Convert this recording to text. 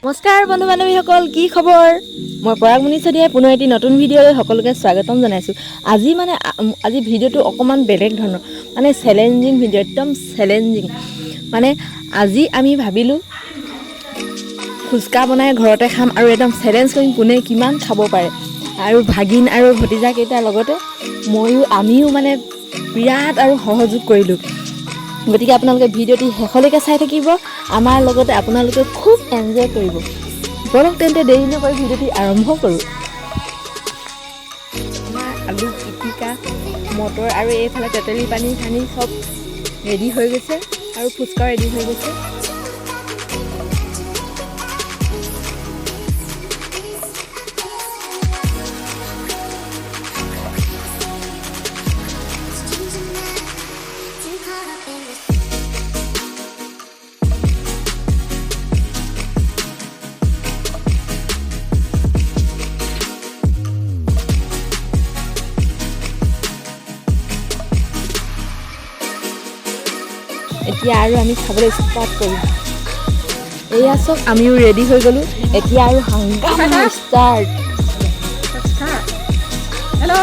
নমস্কাৰ বন্ধু বান্ধৱীসকল, কি খবৰ? মই পৰাগমণি শদিয়াই পুনৰ এটি নতুন ভিডিঅ'লৈ সকলোকে স্বাগতম জনাইছোঁ। আজি ভিডিঅ'টো অকণমান বেলেগ ধৰণৰ, মানে চেলেঞ্জিং ভিডিঅ', একদম চেলেঞ্জিং। মানে আজি আমি ভাবিলোঁ ফুচকা বনাই ঘৰতে খাম আৰু একদম চেলেঞ্জ কৰিম কোনে কিমান খাব পাৰে। আৰু ভাগিন আৰু ভতিজাকেইটাৰ লগতে আমিও মানে বিৰাট আৰু সহযোগ কৰিলোঁ। গতিকে আপোনালোকে ভিডিঅ'টি শেষলৈকে চাই থাকিব, আমাৰ লগতে আপোনালোকে খুব এনজয় কৰিব। বলক তেন্তে দেৰি নকৰি ভিডিঅ'টি আৰম্ভ কৰোঁ। আমাৰ আলু পিটিকা, মটৰ আৰু এইফালে তেতেলী পানী চানী চব ৰেডি হৈ গৈছে আৰু ফুচকাও ৰেডি হৈ গৈছে। এতিয়া আৰু আমি খাবলৈ ষ্টাৰ্ট কৰিম। এয়া চব আমিও ৰেডি হৈ গ'লোঁ। এতিয়া আৰু হাংগামা ষ্টাৰ্ট। Hello.